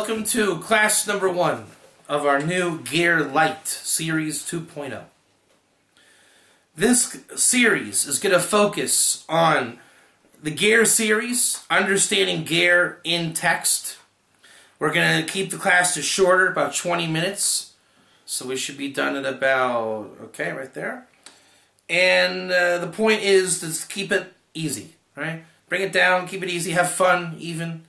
Welcome to class number 1 of our new Ger Lite series 2.0. This series is going to focus on the Ger series, understanding Ger in text. We're going to keep the class shorter, about 20 minutes. So we should be done at about, okay, right there. And the point is to keep it easy, right? Bring it down, keep it easy, have fun even.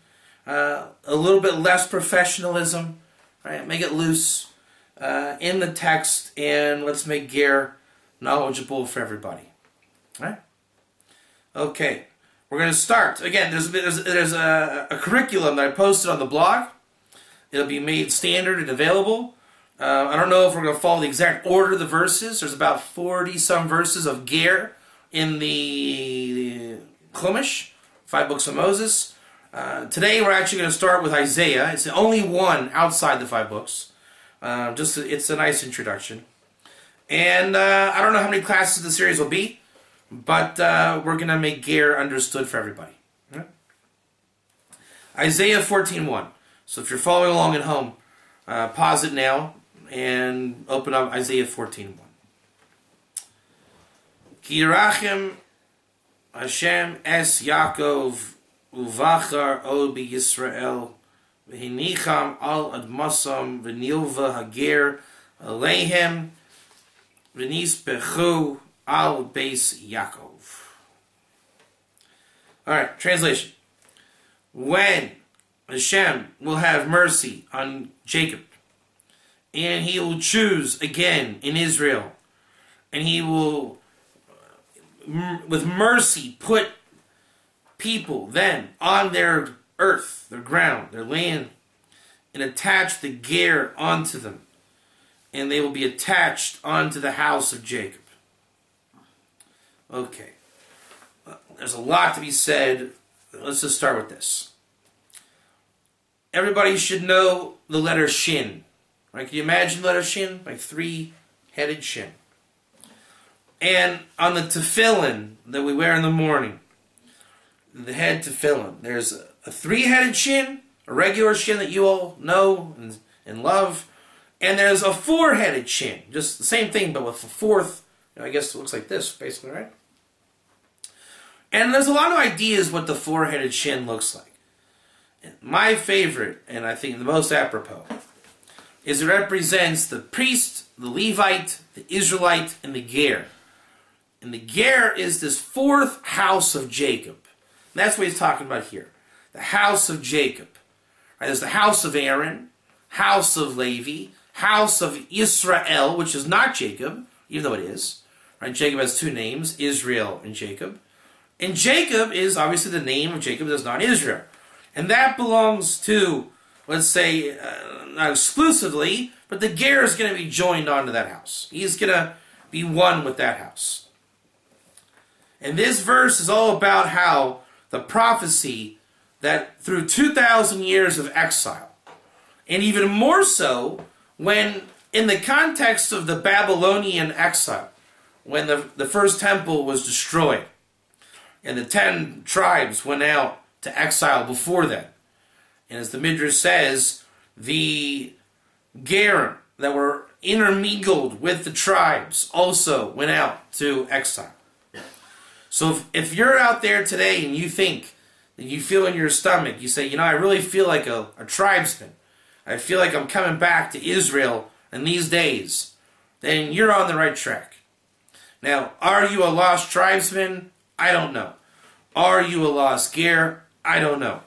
A little bit less professionalism, right? Make it loose in the text, and let's make Ger knowledgeable for everybody, right? Okay, we're going to start. Again, there's a curriculum that I posted on the blog. It'll be made standard and available. I don't know if we're going to follow the exact order of the verses. There's about 40-some verses of Ger in the Chumash, 5 books of Moses. Today we're actually going to start with Isaiah. It's the only one outside the 5 books. It's a nice introduction. And I don't know how many classes the series will be, but we're going to make Ger understood for everybody. Right? Isaiah 14:1. So if you're following along at home, pause it now and open up Isaiah 14:1. Ki Yerachem Hashem es Yaakov Uvachar od b'Yisrael v'hinicham al admasam v'nilva hager aleihem v'nispechu al beis Yaakov. Alright, translation. When Hashem will have mercy on Jacob, and he will choose again in Israel, and he will with mercy put people then on their earth, their ground, their land, and attach the Ger onto them, and they will be attached onto the house of Jacob. Okay, there's a lot to be said. Let's just start with this. Everybody should know the letter shin, right? Can you imagine the letter shin? Like 3-headed shin. And on the tefillin that we wear in the morning, the head tefillin, there's a 3-headed shin, a regular shin that you all know and love, and there's a 4-headed shin, just the same thing but with a 4th, I guess it looks like this basically, right? And there's a lot of ideas what the 4-headed shin looks like. My favorite, and I think the most apropos, is it represents the priest, the Levite, the Israelite, and the Ger. And the Ger is this 4th house of Jacob. And that's what he's talking about here. The house of Jacob. Right, there's the house of Aaron, house of Levi, house of Israel, which is not Jacob, even though it is. Right, Jacob has 2 names, Israel and Jacob. And Jacob is obviously the name of Jacob that's not Israel. And that belongs to, let's say, not exclusively, but the Ger is going to be joined onto that house. He's going to be one with that house. And this verse is all about how the prophecy that through 2,000 years of exile, and even more so when in the context of the Babylonian exile, when the first temple was destroyed, and the 10 tribes went out to exile before then. And as the Midrash says, the Ger that were intermingled with the tribes also went out to exile. So if you're out there today and you think, that you feel in your stomach, you say, you know, I really feel like a tribesman. I feel like I'm coming back to Israel in these days. Then you're on the right track. Now, are you a lost tribesman? I don't know. Are you a lost Ger? I don't know.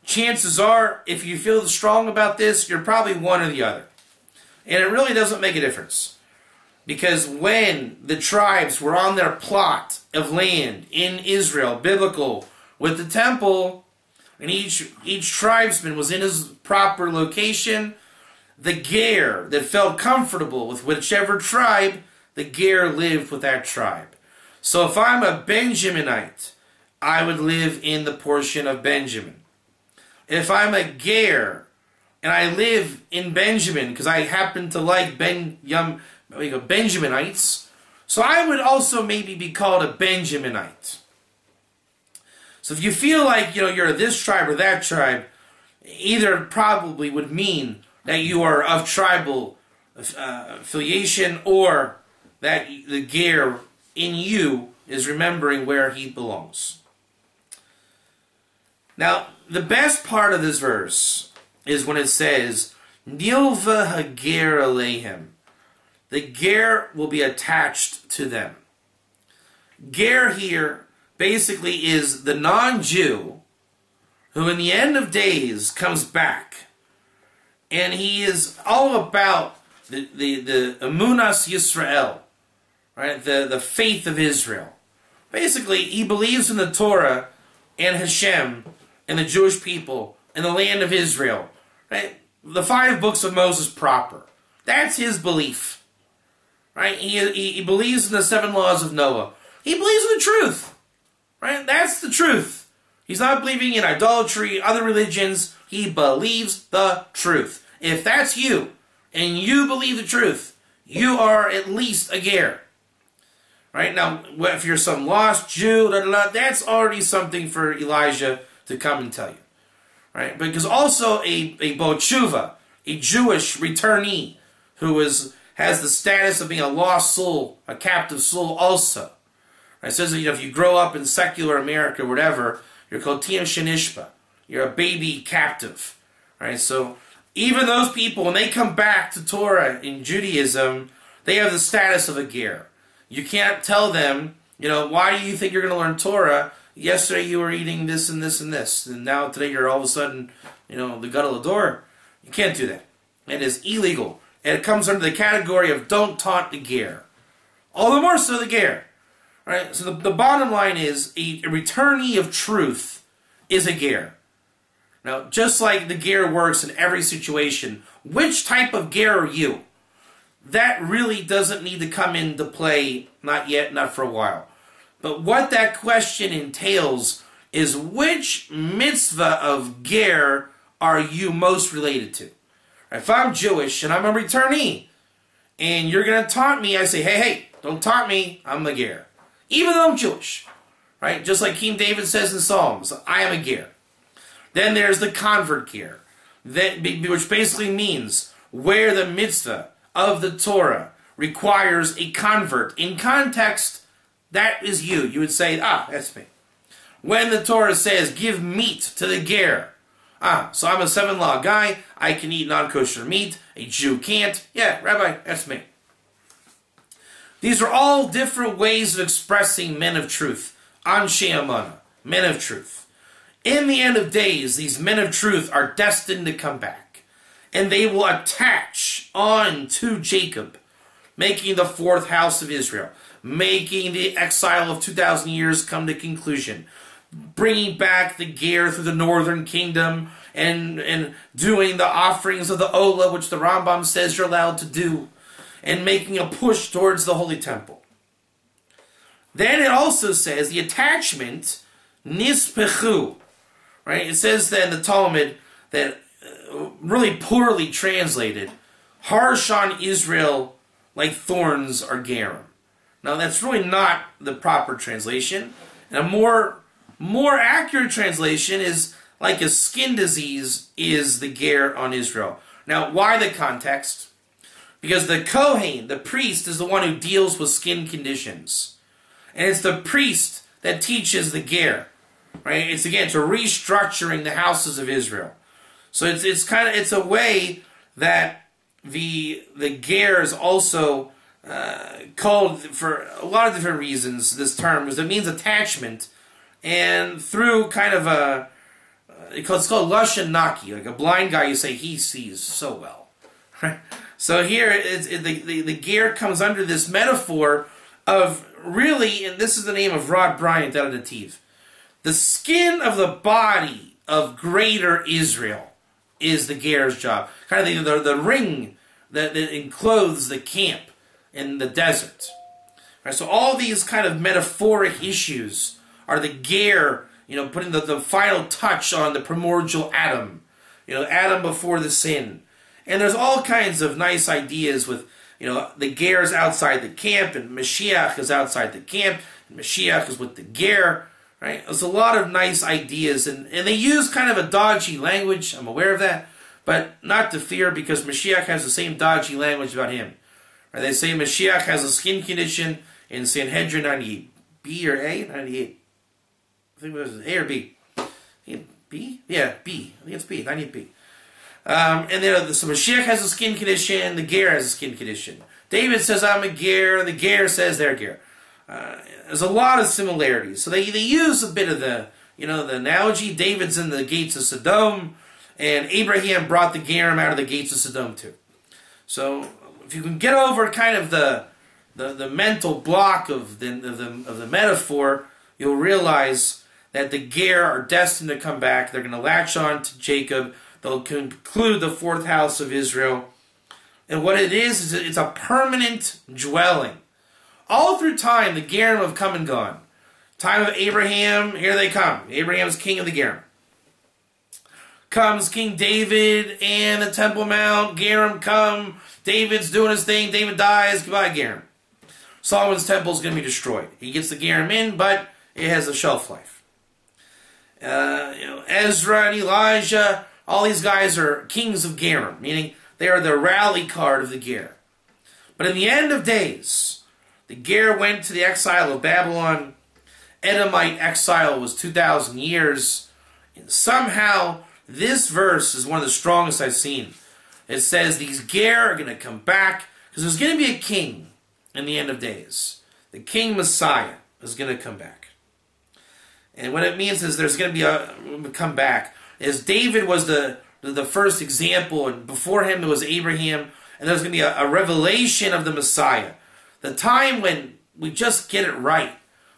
Chances are, if you feel strong about this, you're probably one or the other. And it really doesn't make a difference. Because when the tribes were on their plot of land in Israel, biblical, with the temple, and each tribesman was in his proper location, the Ger that felt comfortable with whichever tribe, the Ger lived with that tribe. So if I'm a Benjaminite, I would live in the portion of Benjamin. If I'm a Ger, and I live in Benjamin, because I happen to like Benjaminites, so I would also maybe be called a Benjaminite. So if you feel like, you know, you're this tribe or that tribe, either probably would mean that you are of tribal affiliation, or that the Ger in you is remembering where he belongs. Now, the best part of this verse is when it says, Nilva hager alehem. The Ger will be attached to them. Ger here basically is the non-Jew who in the end of days comes back. And he is all about the Emunas Yisrael, right? The faith of Israel. Basically, he believes in the Torah and Hashem and the Jewish people and the land of Israel. Right? The 5 books of Moses proper. That's his belief. Right? He believes in the 7 laws of Noah. He believes in the truth. Right? That's the truth. He's not believing in idolatry, other religions. He believes the truth. If that's you, and you believe the truth, you are at least a Ger. Right? Now, if you're some lost Jew, that's already something for Elijah to come and tell you. Right? Because also a Botshuva, a Jewish returnee, who has the status of being a lost soul, a captive soul also. Right? It says that, if you grow up in secular America or whatever, you're called Tiyam Shenishba. You're a baby captive. Right? So even those people, when they come back to Torah in Judaism, they have the status of a Ger. You can't tell them, why do you think you're going to learn Torah? Yesterday you were eating this and this and this, and now today you're all of a sudden, the Gadol Ador. You can't do that. It is illegal. And it comes under the category of don't taunt the Ger. All the more so the Ger. Right? So the bottom line is, a returnee of truth is a Ger. Now, just like the Ger works in every situation, which type of Ger are you? That really doesn't need to come into play, not yet, not for a while. But what that question entails is, which mitzvah of Ger are you most related to? If I'm Jewish and I'm a returnee, and you're going to taunt me, I say, hey, don't taunt me, I'm a Ger. Even though I'm Jewish. Right? Just like King David says in Psalms, I am a Ger. Then there's the convert Ger, which basically means where the mitzvah of the Torah requires a convert. In context, that is you. You would say, that's me. When the Torah says, give meat to the Ger. So I'm a 7-law guy. I can eat non-kosher meat. A Jew can't. Yeah, Rabbi, that's me. These are all different ways of expressing men of truth. Anshe Amana, men of truth. In the end of days, these men of truth are destined to come back. And they will attach on to Jacob, making the 4th house of Israel, making the exile of 2,000 years come to conclusion, bringing back the Ger through the northern kingdom, and doing the offerings of the Ola, which the Rambam says you're allowed to do, and making a push towards the Holy Temple. Then it also says the attachment, nispechu, right? It says that in the Talmud that, really poorly translated, harsh on Israel like thorns are Gerim. Now that's really not the proper translation. And a more accurate translation is like a skin disease is the Ger on Israel. Now why the context? Because the Kohen, the priest, is the one who deals with skin conditions. And it's the priest that teaches the Ger. Right? It's restructuring the houses of Israel. So it's a way that the Ger is also called for a lot of different reasons. This term, because it means attachment, and through kind of it's called lashon naki, like a blind guy. You say he sees so well. Right? So here the Ger comes under this metaphor of really, and this is the name of Rod Bryant out of Nativ, the skin of the body of greater Israel is the Ger's job. Kind of the ring that encloses the camp in the desert. Right, so all these kind of metaphoric issues are the Ger, putting the final touch on the primordial Adam. Adam before the sin. And there's all kinds of nice ideas with, the Ger's outside the camp, and Mashiach is outside the camp, and Mashiach is with the Ger. Right? There's a lot of nice ideas, and they use kind of a dodgy language. I'm aware of that, but not to fear, because Mashiach has the same dodgy language about him. Right? They say Mashiach has a skin condition in Sanhedrin 98. B or A? 98. I think it was A or B. B? Yeah, B. I think it's B. 98B. And so Mashiach has a skin condition, the Ger has a skin condition. David says, I'm a Ger, and the Ger says they're Ger. There's a lot of similarities. So they use a bit of the analogy. David's in the gates of Sodom, and Abraham brought the Gerim out of the gates of Sodom too. So if you can get over kind of the mental block of the metaphor, you'll realize that the Ger are destined to come back. They're going to latch on to Jacob. They'll conclude the fourth house of Israel. And what it is it's a permanent dwelling. All through time, the Gerim have come and gone. Time of Abraham, here they come. Abraham's king of the Gerim. Comes King David and the Temple Mount. Gerim come. David's doing his thing. David dies. Goodbye, Gerim. Solomon's temple is going to be destroyed. He gets the Gerim in, but it has a shelf life. Ezra and Elijah, all these guys are kings of Gerim, meaning they are the rally card of the Ger. But in the end of days, the Ger went to the exile of Babylon. Edomite exile was 2,000 years. And somehow, this verse is one of the strongest I've seen. It says these Ger are going to come back, because there's going to be a king in the end of days. The King Messiah is going to come back. And what it means is there's going to be a comeback. As David was the first example, and before him there was Abraham, and there's going to be a revelation of the Messiah. The time when we just get it right.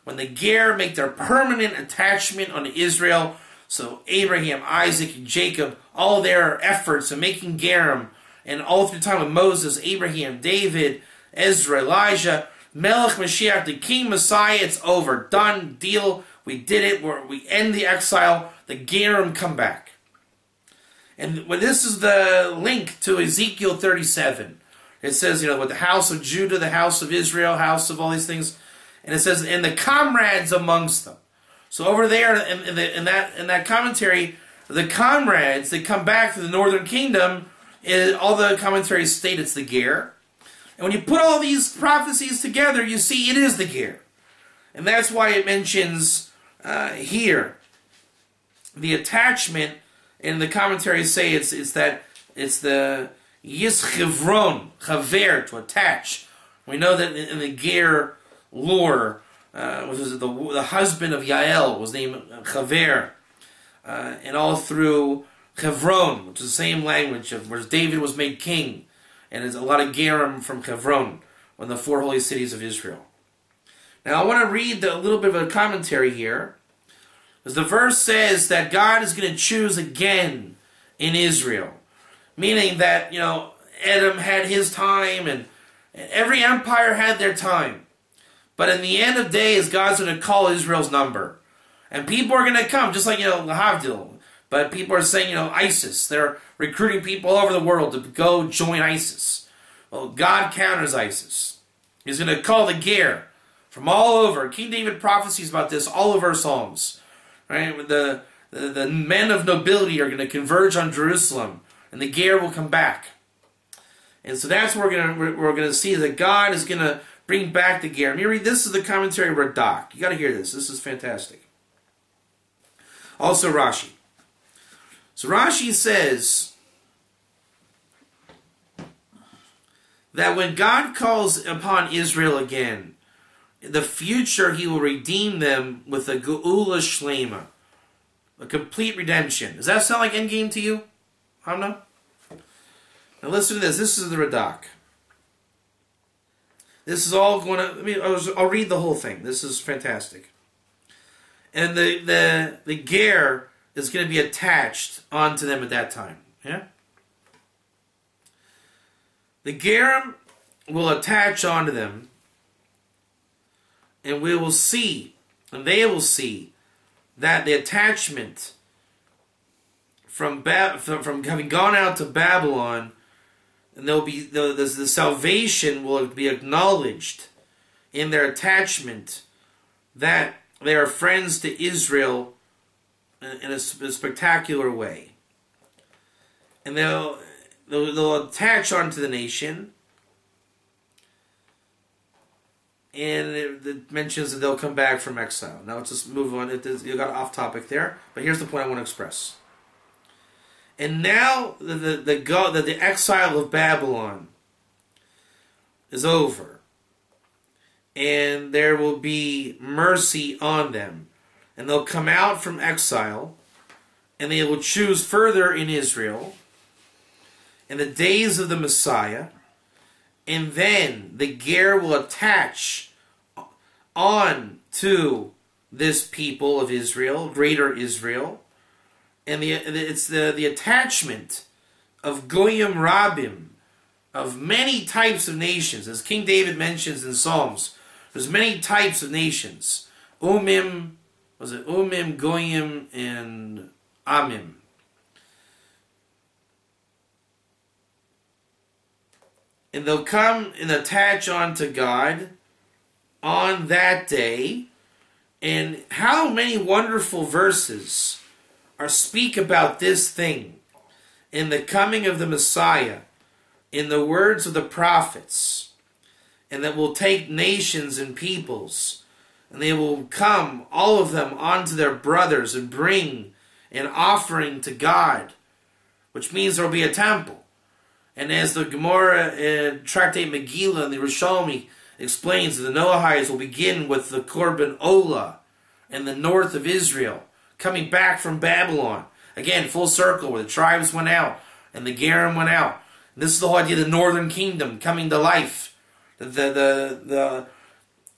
When the Ger make their permanent attachment on Israel. So Abraham, Isaac, and Jacob, all their efforts in making Gerim, and all through the time of Moses, Abraham, David, Ezra, Elijah, Melech Mashiach, the King Messiah, it's over. Done, deal. We did it. We end the exile. The Gerim come back. And when this is the link to Ezekiel 37. It says, with the house of Judah, the house of Israel, house of all these things. And it says, and the comrades amongst them. So over there in that commentary, the comrades that come back to the northern kingdom, all the commentaries state it's the Ger. And when you put all these prophecies together, you see it is the Ger. And that's why it mentions here the attachment, and the commentaries say it's the Yischevron, chaver, to attach. We know that in the Ger lore, the husband of Yael was named Chaver, and all through Hebron, which is the same language of where David was made king, and there's a lot of Gerim from Hebron, one of the four holy cities of Israel. Now I want to read a little bit of a commentary here, because the verse says that God is going to choose again in Israel, meaning that Edom had his time, and every empire had their time. But in the end of days, God's going to call Israel's number. And people are going to come, just like, Lahavdil. But people are saying, ISIS. They're recruiting people all over the world to go join ISIS. Well, God counters ISIS. He's going to call the Ger from all over. King David prophesies about this all over Psalms. Right? The men of nobility are going to converge on Jerusalem. And the Ger will come back. And so that's what we're going to see, that God is going to bring back the Ger. Let me read, this is the commentary of Radak. You got to hear this. This is fantastic. Also Rashi. So Rashi says that when God calls upon Israel again, in the future he will redeem them with a Geula Shlema, a complete redemption. Does that sound like endgame to you? Hamna? Now listen to this. This is the Radak. This is all going to... I'll read the whole thing. This is fantastic. And the Ger is going to be attached onto them at that time. Yeah? The Gerim will attach onto them, and we will see, and they will see, that the attachment from having gone out to Babylon, and the salvation will be acknowledged in their attachment, that they are friends to Israel in a spectacular way. And they'll attach onto the nation. And it mentions that they'll come back from exile. Now let's just move on. You got off topic there, but here's the point I want to express. And now the exile of Babylon is over, and there will be mercy on them, and they'll come out from exile, and they will choose further in Israel in the days of the Messiah, and then the Ger will attach on to this people of Israel, greater Israel, and it's the attachment of Goyim Rabim, of many types of nations. As King David mentions in Psalms, there's many types of nations. Umim, Goyim, and Amim. And they'll come and attach onto God on that day. And how many wonderful verses speak about this thing in the coming of the Messiah, in the words of the prophets, and that will take nations and peoples, and they will come, all of them, onto their brothers and bring an offering to God, which means there will be a temple. And as the Gemara Tractate Megillah and the Rishomi explains, the Noahites will begin with the Korban Olah in the north of Israel, coming back from Babylon. Again, full circle, where the tribes went out and the Gerim went out. And this is the whole idea of the northern kingdom coming to life. The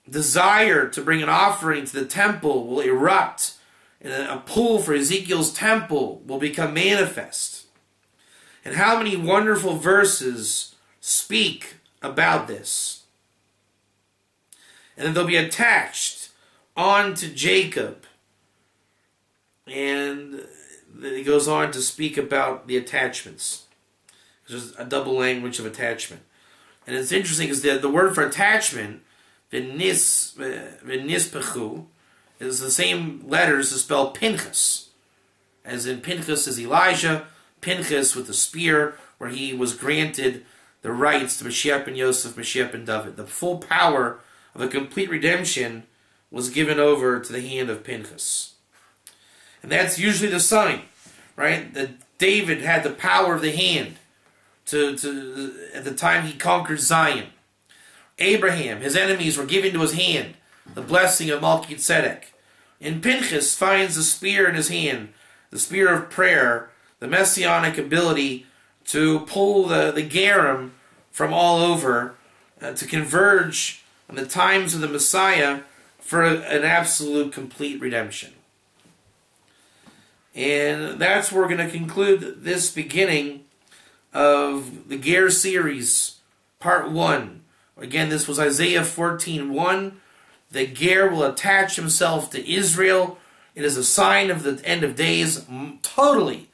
desire to bring an offering to the temple will erupt, and a pull for Ezekiel's temple will become manifest. And how many wonderful verses speak about this. And then they'll be attached onto Jacob. And then he goes on to speak about the attachments. There's a double language of attachment. And it's interesting because the word for attachment, v'nispechu, is the same letters to spell Pinhas. As in Pinhas is Elijah, Pinhas with the spear, where he was granted the rights to Mashiach ben Yosef, Mashiach ben David. The full power of a complete redemption was given over to the hand of Pinhas. And that's usually the sign, right? That David had the power of the hand to at the time he conquered Zion. Abraham, his enemies were given to his hand, the blessing of Melchizedek. And Pinhas finds the spear in his hand, the spear of prayer, the messianic ability to pull the Gerim from all over, to converge on the times of the Messiah for an absolute complete redemption. And that's where we're going to conclude this beginning of the Ger series, part 1. Again, this was Isaiah 14:1. The Ger will attach himself to Israel. It is a sign of the end of days, totally.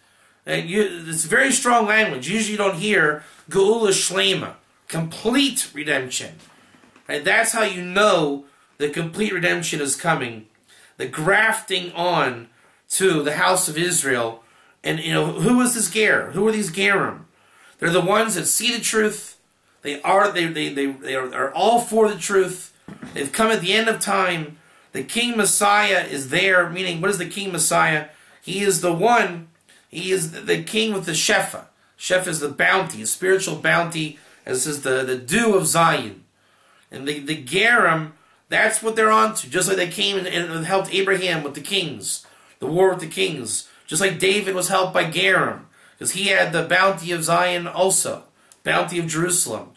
And it's very strong language. Usually you don't hear Geula Shlema, complete redemption. And that's how you know the complete redemption is coming. The grafting on to the house of Israel. And who is this Ger? Who are these Gerim? They're the ones that see the truth. They are all for the truth. They've come at the end of time. The King Messiah is there. Meaning, what is the King Messiah? He is the one. He is the king with the Shefa. Shefa is the bounty, a spiritual bounty, as is the dew of Zion. And the Gerim, that's what they're on to. Just like they came and helped Abraham with the kings, the war with the kings. Just like David was helped by Gerim, because he had the bounty of Zion also, bounty of Jerusalem.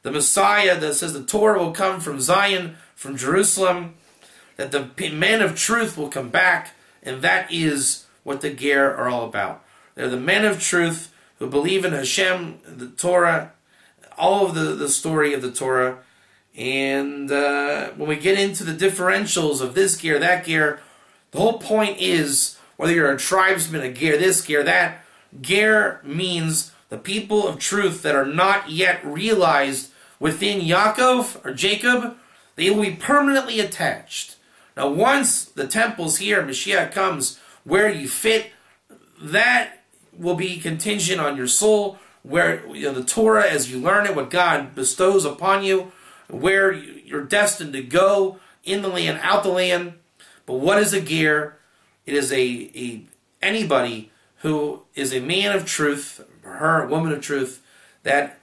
The Messiah that says the Torah will come from Zion, from Jerusalem, that the men of truth will come back, and that is what the Ger are all about. They're the men of truth who believe in Hashem, the Torah, all of the story of the Torah. And when we get into the differentials of this Ger, that Ger, the whole point is, whether you're a tribesman, a Ger, this Ger, that, Ger means the people of truth that are not yet realized within Yaakov or Jacob. They will be permanently attached. Now, once the temple's here, Mashiach comes, where you fit, that will be contingent on your soul, where the Torah, as you learn it, what God bestows upon you, where you're destined to go, in the land, out the land. But what is a ger? It is anybody who is a man of truth, her, a woman of truth, that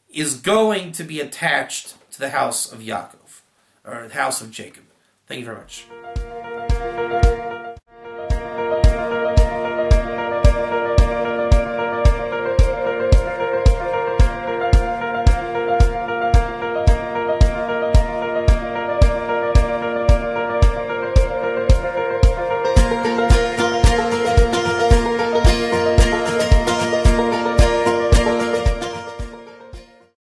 is going to be attached to the house of Yaakov, or the house of Jacob. Thank you very much.